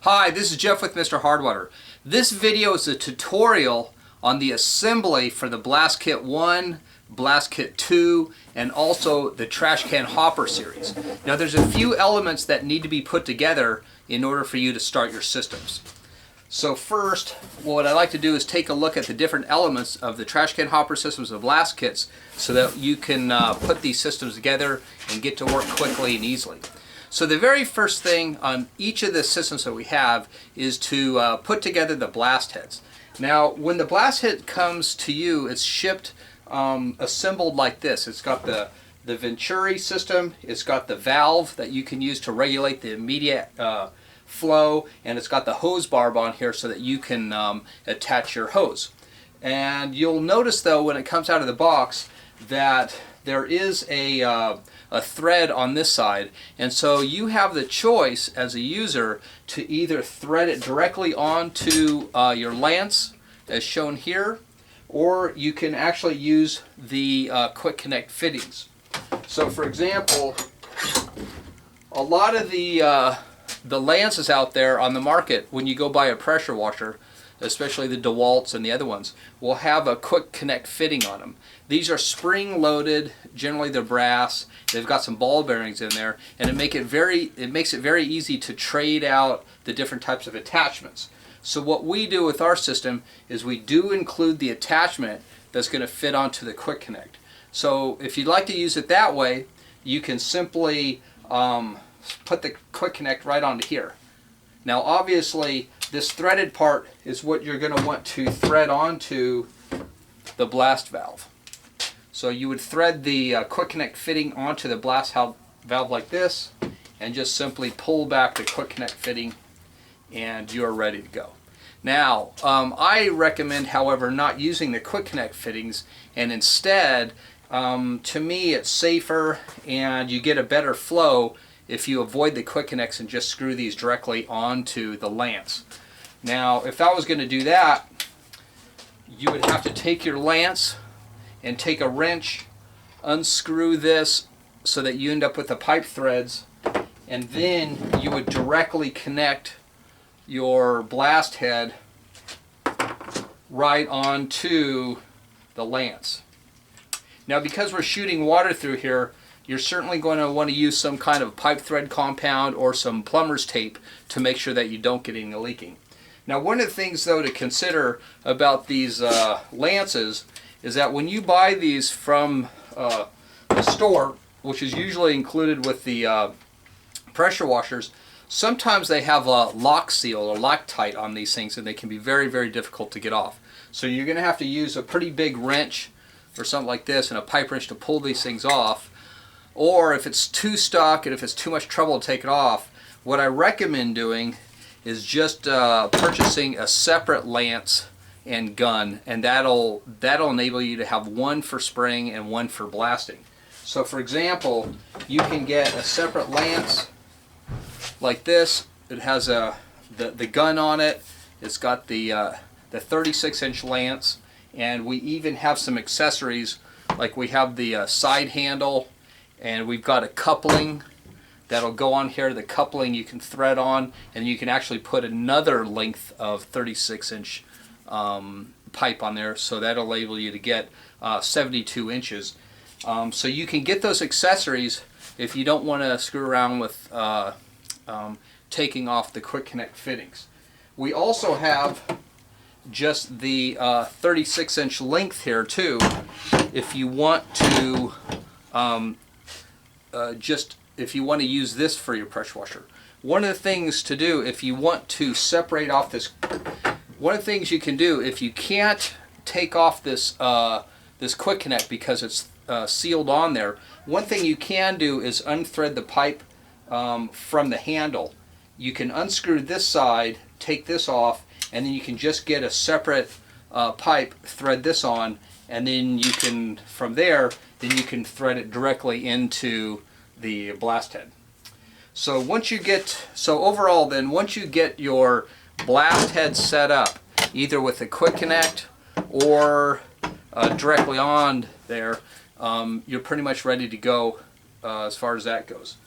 Hi, this is Jeff with Mr. Hardwater. This video is a tutorial on the assembly for the Blast Kit 1, Blast Kit 2, and also the Trash Can Hopper series. Now there's a few elements that need to be put together in order for you to start your systems. So first, what I like to do is take a look at the different elements of the Trash Can Hopper systems of Blast Kits so that you can put these systems together and get to work quickly and easily. So the very first thing on each of the systems that we have is to put together the blast heads. Now when the blast head comes to you, it's shipped assembled like this. It's got the Venturi system, it's got the valve that you can use to regulate the immediate flow, and it's got the hose barb on here so that you can attach your hose. And you'll notice though when it comes out of the box that there is a thread on this side, and so you have the choice as a user to either thread it directly onto your lance as shown here, or you can actually use the quick connect fittings. So for example, a lot of the lances out there on the market, when you go buy a pressure washer, especially the DeWalt's and the other ones, will have a quick connect fitting on them. These are spring loaded, generally they're brass, they've got some ball bearings in there, and it makes it very easy to trade out the different types of attachments. So what we do with our system is we do include the attachment that's going to fit onto the quick connect. So if you'd like to use it that way, you can simply put the quick connect right onto here. Now obviously this threaded part is what you're going to want to thread onto the blast valve. So you would thread the quick connect fitting onto the blast valve like this, and just simply pull back the quick connect fitting and you're ready to go. Now I recommend, however, not using the quick connect fittings, and instead to me it's safer and you get a better flow if you avoid the quick connects and just screw these directly onto the lance. Now if I was going to do that, you would have to take your lance and take a wrench, unscrew this so that you end up with the pipe threads, and then you would directly connect your blast head right onto the lance. Now because we're shooting water through here, you're certainly going to want to use some kind of pipe thread compound or some plumber's tape to make sure that you don't get any leaking. Now one of the things though to consider about these lances is that when you buy these from the store, which is usually included with the pressure washers, sometimes they have a lock seal or Loctite on these things, and they can be very, very difficult to get off. So you're going to have to use a pretty big wrench or something like this and a pipe wrench to pull these things off. Or if it's too stuck and if it's too much trouble to take it off, what I recommend doing is just purchasing a separate lance and gun, and that'll enable you to have one for spraying and one for blasting. So for example, you can get a separate lance like this. It has the gun on it. It's got the 36-inch lance, and we even have some accessories, like we have the side handle, and we've got a coupling that'll go on here. The coupling you can thread on, and you can actually put another length of 36-inch pipe on there, so that'll enable you to get 72 inches. So you can get those accessories if you don't want to screw around with taking off the quick connect fittings. We also have just the 36-inch length here too, if you want to if you want to use this for your pressure washer. One of the things to do if you want to separate off this, one of the things you can do if you can't take off this this quick connect because it's sealed on there, one thing you can do is unthread the pipe from the handle. You can unscrew this side, take this off, and then you can just get a separate pipe, thread this on, and then you can, from there, then you can thread it directly into the blast head. So once you get, overall then, once you get your blast head set up, either with a quick connect or directly on there, you're pretty much ready to go as far as that goes.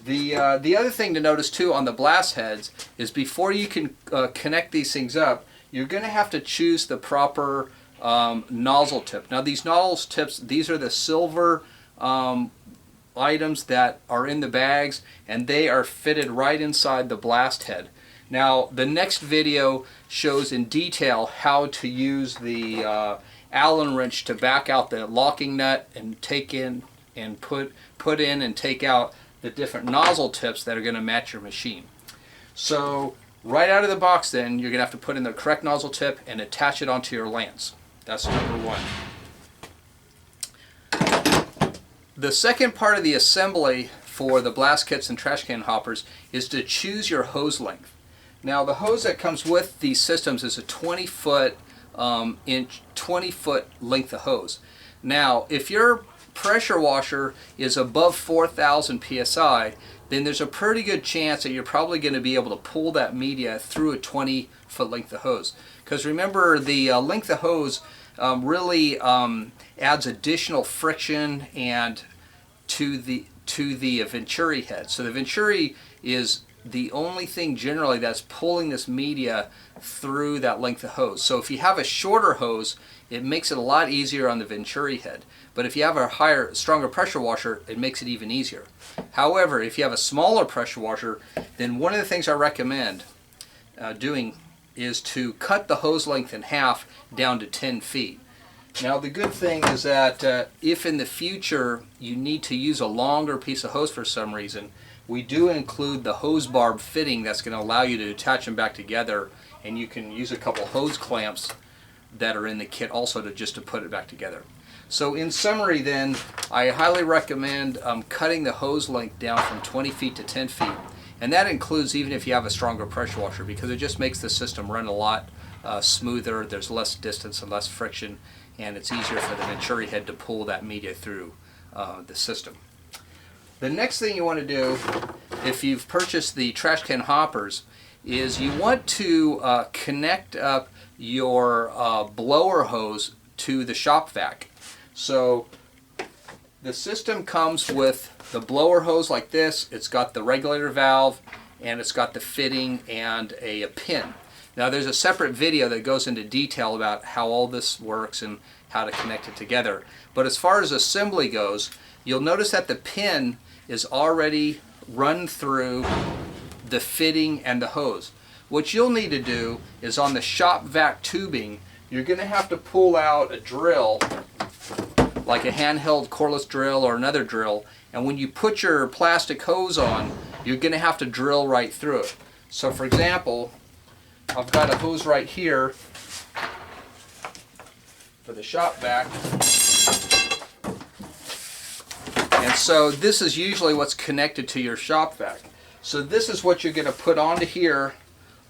The other thing to notice too on the blast heads is before you can connect these things up, you're going to have to choose the proper nozzle tip. Now these nozzle tips, these are the silver items that are in the bags, and they are fitted right inside the blast head. Now the next video shows in detail how to use the Allen wrench to back out the locking nut and take in and put in and take out the different nozzle tips that are going to match your machine. So right out of the box then, you're going to have to put in the correct nozzle tip and attach it onto your lance. That's number one. The second part of the assembly for the blast kits and trash can hoppers is to choose your hose length. Now the hose that comes with these systems is a 20-foot length of hose. Now if your pressure washer is above 4,000 psi, then there's a pretty good chance that you're probably going to be able to pull that media through a 20-foot length of hose. Because remember, the length of hose really adds additional friction and to the venturi head. So the venturi is the only thing generally that's pulling this media through that length of hose. So if you have a shorter hose, it makes it a lot easier on the venturi head. But if you have a stronger pressure washer, it makes it even easier. However, if you have a smaller pressure washer, then one of the things I recommend doing is to cut the hose length in half down to 10 feet. Now the good thing is that if in the future you need to use a longer piece of hose for some reason, we do include the hose barb fitting that's going to allow you to attach them back together, and you can use a couple hose clamps that are in the kit also to put it back together. So in summary then, I highly recommend cutting the hose length down from 20 feet to 10 feet. And that includes even if you have a stronger pressure washer, because it just makes the system run a lot smoother. There's less distance and less friction, and it's easier for the venturi head to pull that media through the system. The next thing you want to do, if you've purchased the trash can hoppers, is you want to connect up your blower hose to the shop vac. So the system comes with the blower hose like this. It's got the regulator valve, and it's got the fitting and a pin. Now there's a separate video that goes into detail about how all this works and how to connect it together. But as far as assembly goes, you'll notice that the pin is already run through the fitting and the hose. What you'll need to do is on the shop vac tubing, you're going to have to pull out a drill, like a handheld cordless drill or another drill, and when you put your plastic hose on, you're going to have to drill right through it. So for example, I've got a hose right here for the shop vac, and so this is usually what's connected to your shop vac. So this is what you're going to put onto here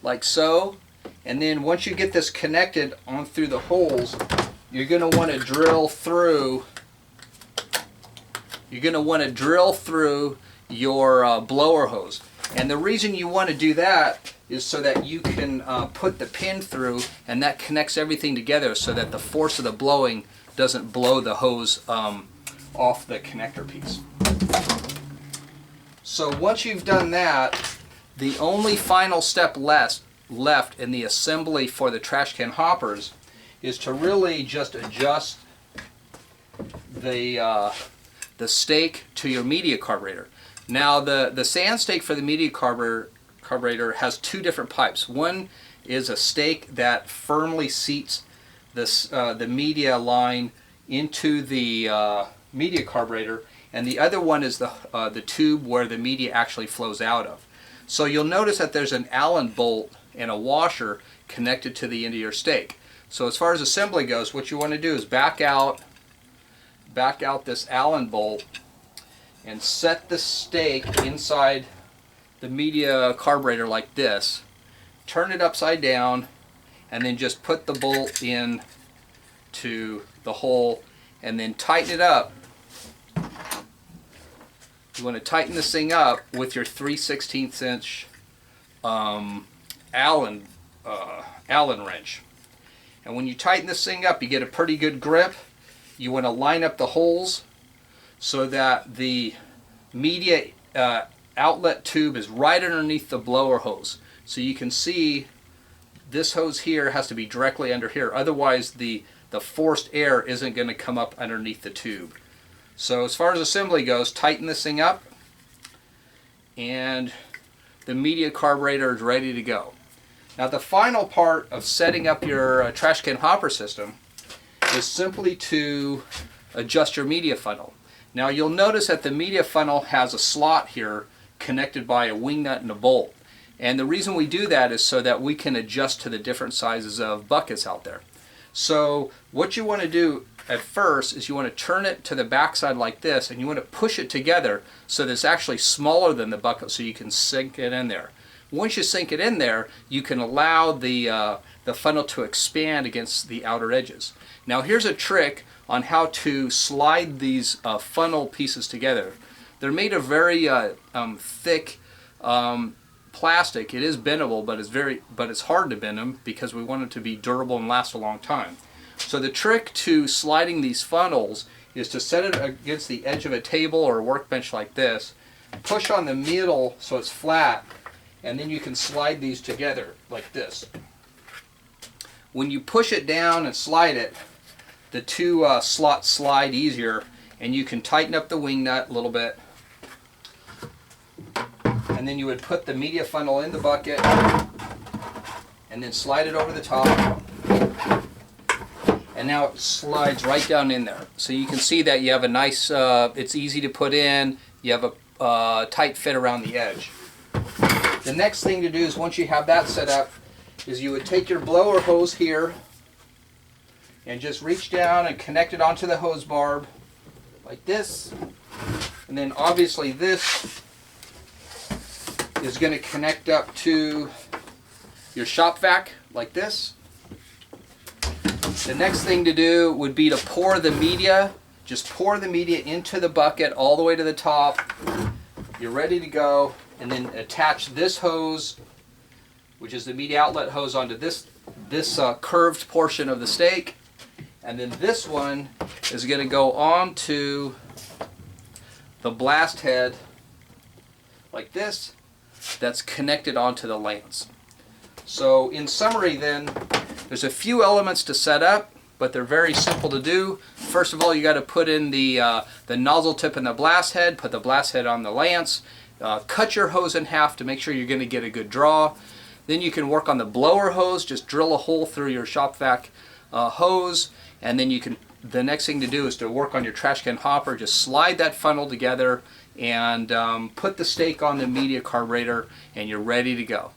like so, and then once you get this connected on through the holes, you're going to want to drill through. You're going to want to drill through your blower hose, and the reason you want to do that is so that you can put the pin through, and that connects everything together so that the force of the blowing doesn't blow the hose off the connector piece. So once you've done that, the only final step left in the assembly for the trash can hoppers is to really just adjust the stake to your media carburetor. Now the sand stake for the media carburetor has two different pipes. One is a stake that firmly seats this, the media line into the media carburetor, and the other one is the tube where the media actually flows out of. So you'll notice that there's an Allen bolt and a washer connected to the end of your stake. So as far as assembly goes, what you want to do is back out this Allen bolt and set the stake inside the media carburetor like this. Turn it upside down, and then just put the bolt in to the hole, and then tighten it up. You want to tighten this thing up with your 3/16 inch Allen wrench. And when you tighten this thing up, you get a pretty good grip. You want to line up the holes so that the media outlet tube is right underneath the blower hose. So you can see this hose here has to be directly under here. Otherwise the forced air isn't going to come up underneath the tube. So as far as assembly goes, tighten this thing up and the media carburetor is ready to go. Now the final part of setting up your trash can hopper system is simply to adjust your media funnel. Now you'll notice that the media funnel has a slot here connected by a wing nut and a bolt. And the reason we do that is so that we can adjust to the different sizes of buckets out there. So what you want to do at first is you want to turn it to the backside like this, and you want to push it together so that it's actually smaller than the bucket so you can sink it in there. Once you sink it in there, you can allow the funnel to expand against the outer edges. Now here's a trick on how to slide these funnel pieces together. They're made of very thick plastic. It is bendable, but it's hard to bend them because we want them to be durable and last a long time. So the trick to sliding these funnels is to set it against the edge of a table or a workbench like this, push on the middle so it's flat, and then you can slide these together like this. When you push it down and slide it, the two slots slide easier, and you can tighten up the wing nut a little bit. And then you would put the media funnel in the bucket and then slide it over the top. And now it slides right down in there. So you can see that you have a nice, it's easy to put in, you have a tight fit around the edge. The next thing to do is, once you have that set up, is you would take your blower hose here and just reach down and connect it onto the hose barb like this. And then obviously this is going to connect up to your shop vac like this. The next thing to do would be to pour the media. Just pour the media into the bucket all the way to the top. You're ready to go. And then attach this hose, which is the media outlet hose, onto this curved portion of the stake. And then this one is going to go onto the blast head like this, that's connected onto the lance. So in summary then, there's a few elements to set up, but they're very simple to do. First of all, you got to put in the nozzle tip in the blast head, put the blast head on the lance, cut your hose in half to make sure you're going to get a good draw. Then you can work on the blower hose, just drill a hole through your shop vac hose, and then the next thing to do is to work on your trash can hopper. Just slide that funnel together and put the stake on the media carburetor, and you're ready to go.